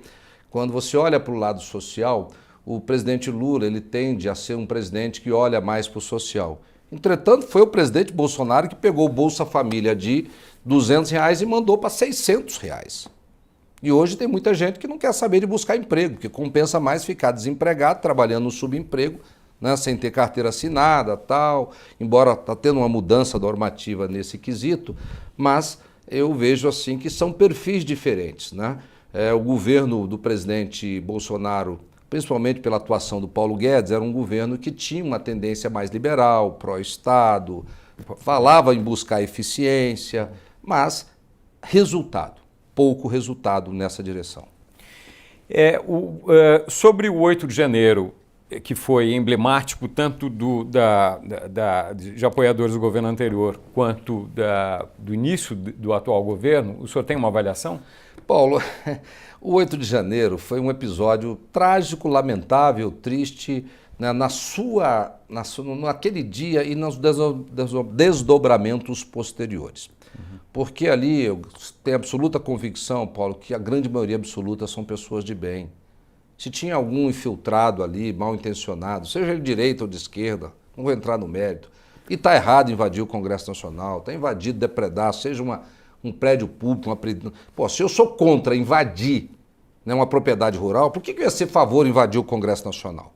quando você olha para o lado social, o presidente Lula, ele tende a ser um presidente que olha mais para o social. Entretanto, foi o presidente Bolsonaro que pegou o Bolsa Família de R$200 e mandou para R$600. E hoje tem muita gente que não quer saber de buscar emprego, porque compensa mais ficar desempregado, trabalhando no subemprego, né, sem ter carteira assinada, tal, embora está tendo uma mudança normativa nesse quesito, mas eu vejo assim que são perfis diferentes, né? O governo do presidente Bolsonaro, principalmente pela atuação do Paulo Guedes, era um governo que tinha uma tendência mais liberal, pró-Estado, falava em buscar eficiência, mas pouco resultado nessa direção. Sobre o 8 de janeiro, que foi emblemático tanto de apoiadores do governo anterior quanto do início do atual governo, o senhor tem uma avaliação? Paulo, o 8 de janeiro foi um episódio trágico, lamentável, triste, né, naquele dia e nos desdobramentos posteriores. Porque ali eu tenho absoluta convicção, Paulo, que a grande maioria absoluta são pessoas de bem. Se tinha algum infiltrado ali, mal intencionado, seja ele de direita ou de esquerda, não vou entrar no mérito, e está errado invadir o Congresso Nacional, está invadido, depredar, seja um prédio público, se eu sou contra invadir, né, uma propriedade rural, por que eu ia ser a favor de invadir o Congresso Nacional?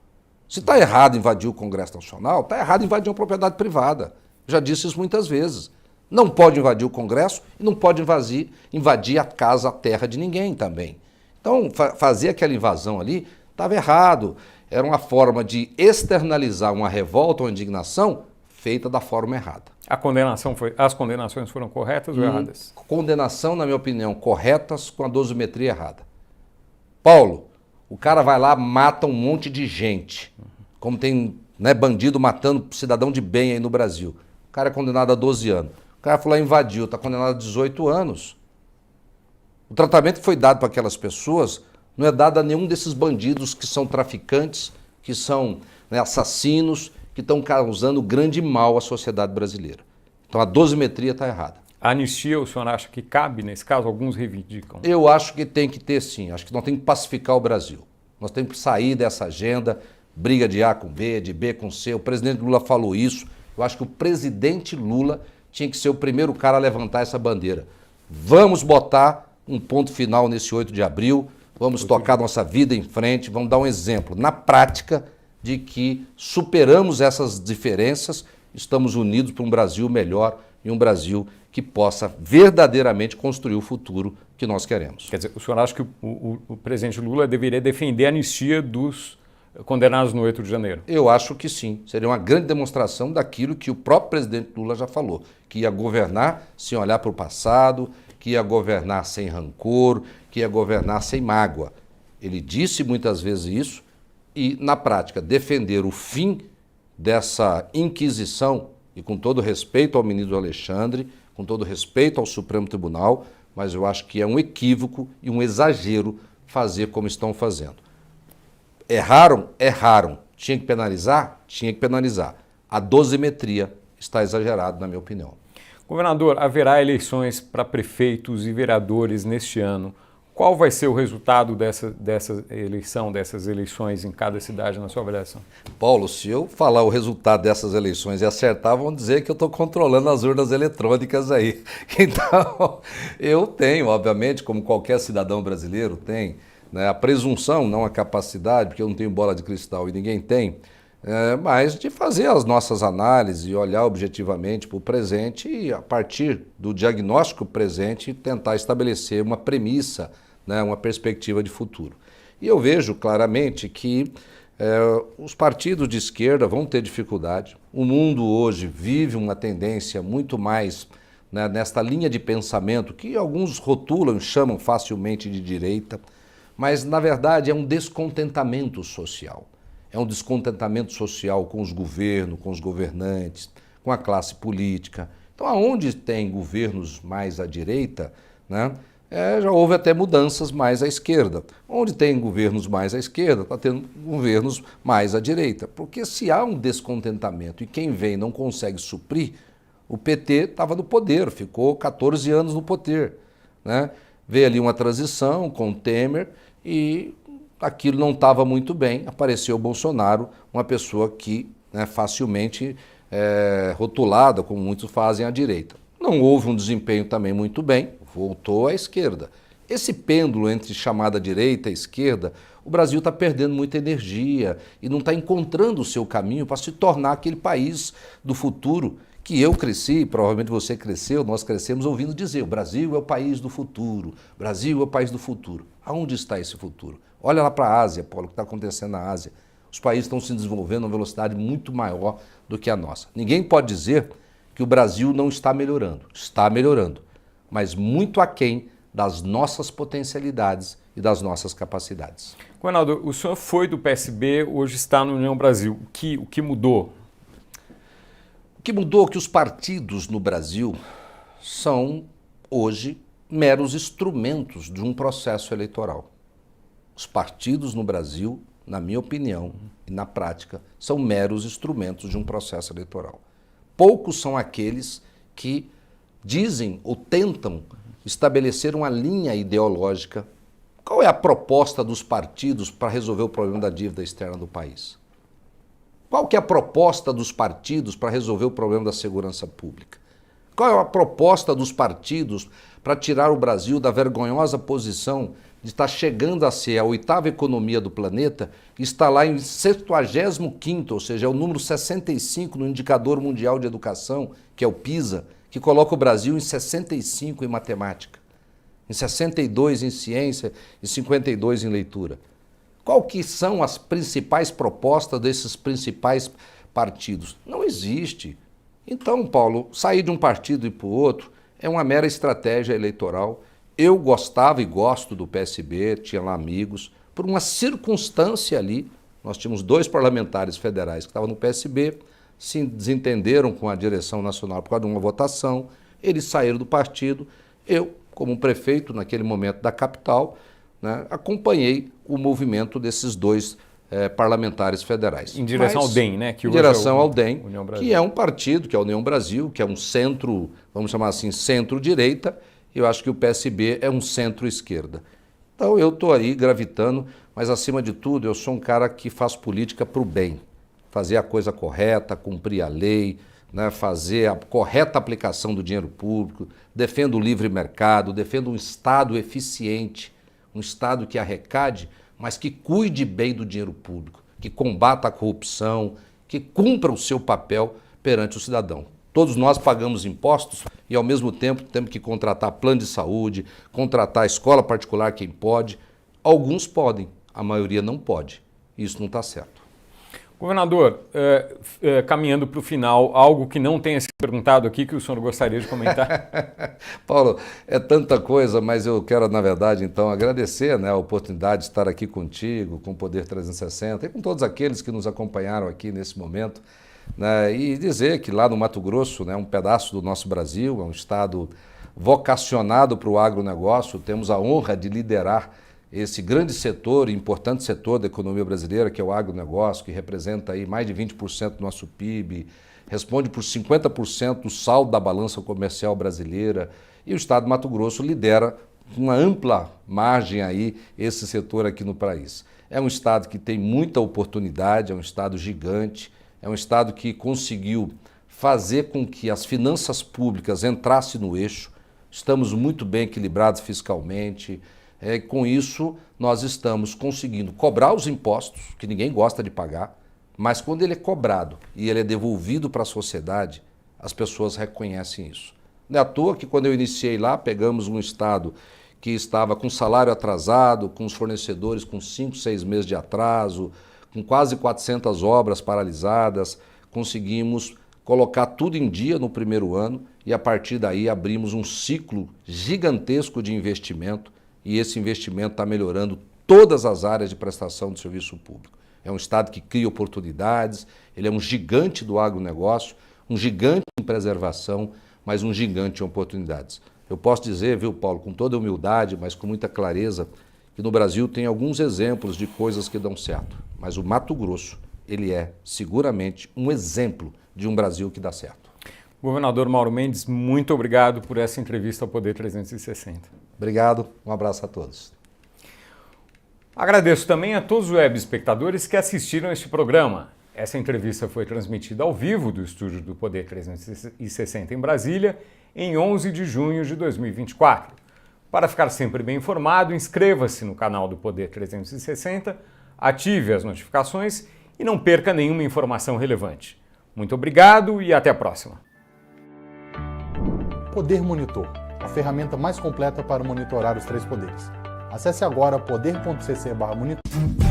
Se está errado invadir o Congresso Nacional, está errado invadir uma propriedade privada. Já disse isso muitas vezes. Não pode invadir o Congresso e não pode invadir a casa, a terra de ninguém também. Então, fazer aquela invasão ali estava errado. Era uma forma de externalizar uma revolta ou indignação feita da forma errada. As condenações foram corretas ou erradas? Condenação, na minha opinião, corretas com a dosimetria errada. Paulo, o cara vai lá, mata um monte de gente. Como tem, né, bandido matando cidadão de bem aí no Brasil. O cara é condenado a 12 anos. O cara foi lá e invadiu, está condenado a 18 anos. O tratamento que foi dado para aquelas pessoas não é dado a nenhum desses bandidos que são traficantes, que são, né, assassinos, que estão causando grande mal à sociedade brasileira. Então a dosimetria está errada. A anistia, o senhor acha que cabe nesse caso? Alguns reivindicam. Eu acho que tem que ter sim. Acho que nós temos que pacificar o Brasil. Nós temos que sair dessa agenda, briga de A com B, de B com C. O presidente Lula falou isso. Eu acho que o presidente Lula tinha que ser o primeiro cara a levantar essa bandeira. Vamos botar um ponto final nesse 8 de abril, vamos tocar nossa vida em frente, vamos dar um exemplo na prática de que superamos essas diferenças, estamos unidos para um Brasil melhor e um Brasil que possa verdadeiramente construir o futuro que nós queremos. Quer dizer, o senhor acha que o presidente Lula deveria defender a anistia dos condenados no 8 de janeiro? Eu acho que sim. Seria uma grande demonstração daquilo que o próprio presidente Lula já falou, que ia governar sem olhar para o passado, que ia governar sem rancor, que ia governar sem mágoa. Ele disse muitas vezes isso e, na prática, defender o fim dessa inquisição, e com todo respeito ao ministro Alexandre, com todo respeito ao Supremo Tribunal, mas eu acho que é um equívoco e um exagero fazer como estão fazendo. Erraram? Erraram. Tinha que penalizar? Tinha que penalizar. A dosimetria está exagerada, na minha opinião. Governador, haverá eleições para prefeitos e vereadores neste ano. Qual vai ser o resultado dessas eleições em cada cidade, na sua avaliação? Paulo, se eu falar o resultado dessas eleições e acertar, vão dizer que eu estou controlando as urnas eletrônicas aí. Então, eu tenho, obviamente, como qualquer cidadão brasileiro tem, né, a presunção, não a capacidade, porque eu não tenho bola de cristal e ninguém tem, mas de fazer as nossas análises e olhar objetivamente para o presente e, a partir do diagnóstico presente, tentar estabelecer uma premissa, né, uma perspectiva de futuro. E eu vejo claramente que os partidos de esquerda vão ter dificuldade. O mundo hoje vive uma tendência muito mais, né, nesta linha de pensamento que alguns rotulam e chamam facilmente de direita, mas na verdade é um descontentamento social. É um descontentamento social com os governos, com os governantes, com a classe política. Então, aonde tem governos mais à direita, né, já houve até mudanças mais à esquerda. Onde tem governos mais à esquerda, está tendo governos mais à direita. Porque se há um descontentamento e quem vem não consegue suprir, o PT estava no poder, ficou 14 anos no poder, né? Veio ali uma transição com o Temer e aquilo não estava muito bem, apareceu o Bolsonaro, uma pessoa que, né, facilmente rotulada, como muitos fazem, à direita. Não houve um desempenho também muito bem, voltou à esquerda. Esse pêndulo entre chamada direita e esquerda, o Brasil está perdendo muita energia e não está encontrando o seu caminho para se tornar aquele país do futuro que eu cresci, provavelmente você cresceu, nós crescemos ouvindo dizer: o Brasil é o país do futuro, o Brasil é o país do futuro. Aonde está esse futuro? Olha lá para a Ásia, Paulo, o que está acontecendo na Ásia. Os países estão se desenvolvendo a uma velocidade muito maior do que a nossa. Ninguém pode dizer que o Brasil não está melhorando, mas muito aquém das nossas potencialidades e das nossas capacidades. Governador, o senhor foi do PSB, hoje está no União Brasil. O que mudou? O que mudou é que os partidos no Brasil são, hoje, meros instrumentos de um processo eleitoral. Os partidos no Brasil, na minha opinião e na prática, são meros instrumentos de um processo eleitoral. Poucos são aqueles que dizem ou tentam estabelecer uma linha ideológica. Qual é a proposta dos partidos para resolver o problema da dívida externa do país? Qual que é a proposta dos partidos para resolver o problema da segurança pública? Qual é a proposta dos partidos para tirar o Brasil da vergonhosa posição de estar chegando a ser a 8ª economia do planeta, está lá em 75º, ou seja, é o número 65 no Indicador Mundial de Educação, que é o PISA, que coloca o Brasil em 65 em matemática, em 62 em ciência e 52 em leitura. Qual que são as principais propostas desses principais partidos? Não existe. Então, Paulo, sair de um partido e para o outro é uma mera estratégia eleitoral. Eu gostava e gosto do PSB, tinha lá amigos. Por uma circunstância ali, nós tínhamos 2 parlamentares federais que estavam no PSB, se desentenderam com a direção nacional por causa de uma votação, eles saíram do partido. Eu, como prefeito naquele momento da capital, né, acompanhei o movimento desses 2 parlamentares federais. Em direção ao DEM, né? Que em direção ao DEM, que é um partido, que é a União Brasil, que é um centro, vamos chamar assim, centro-direita. Eu acho que o PSB é um centro-esquerda. Então eu estou aí gravitando, mas acima de tudo eu sou um cara que faz política para o bem. Fazer a coisa correta, cumprir a lei, né, fazer a correta aplicação do dinheiro público, defendo o livre mercado, defendo um Estado eficiente, um Estado que arrecade, mas que cuide bem do dinheiro público, que combata a corrupção, que cumpra o seu papel perante o cidadão. Todos nós pagamos impostos e, ao mesmo tempo, temos que contratar plano de saúde, contratar escola particular quem pode. Alguns podem, a maioria não pode. Isso não está certo. Governador, caminhando para o final, algo que não tenha sido perguntado aqui que o senhor gostaria de comentar? Paulo, é tanta coisa, mas eu quero, na verdade, então, agradecer, né, a oportunidade de estar aqui contigo, com o Poder 360 e com todos aqueles que nos acompanharam aqui nesse momento, né, e dizer que lá no Mato Grosso, né, um pedaço do nosso Brasil, é um estado vocacionado para o agronegócio, temos a honra de liderar esse grande setor, importante setor da economia brasileira, que é o agronegócio, que representa aí mais de 20% do nosso PIB, responde por 50% do saldo da balança comercial brasileira, e o estado do Mato Grosso lidera com uma ampla margem aí esse setor aqui no país. É um estado que tem muita oportunidade, é um estado gigante, é um estado que conseguiu fazer com que as finanças públicas entrassem no eixo, estamos muito bem equilibrados fiscalmente. Com isso, nós estamos conseguindo cobrar os impostos, que ninguém gosta de pagar, mas quando ele é cobrado e ele é devolvido para a sociedade, as pessoas reconhecem isso. Não é à toa que quando eu iniciei lá, pegamos um estado que estava com salário atrasado, com os fornecedores com 5, 6 meses de atraso, com quase 400 obras paralisadas, conseguimos colocar tudo em dia no primeiro ano e a partir daí abrimos um ciclo gigantesco de investimento. E esse investimento está melhorando todas as áreas de prestação de serviço público. É um estado que cria oportunidades, ele é um gigante do agronegócio, um gigante em preservação, mas um gigante em oportunidades. Eu posso dizer, viu, Paulo, com toda humildade, mas com muita clareza, que no Brasil tem alguns exemplos de coisas que dão certo. Mas o Mato Grosso, ele é seguramente um exemplo de um Brasil que dá certo. Governador Mauro Mendes, muito obrigado por essa entrevista ao Poder 360. Obrigado, um abraço a todos. Agradeço também a todos os web espectadores que assistiram este programa. Essa entrevista foi transmitida ao vivo do estúdio do Poder 360 em Brasília, em 11 de junho de 2024. Para ficar sempre bem informado, inscreva-se no canal do Poder 360, ative as notificações e não perca nenhuma informação relevante. Muito obrigado e até a próxima. Poder Monitor, a ferramenta mais completa para monitorar os 3 poderes. Acesse agora poder.cc/monitor.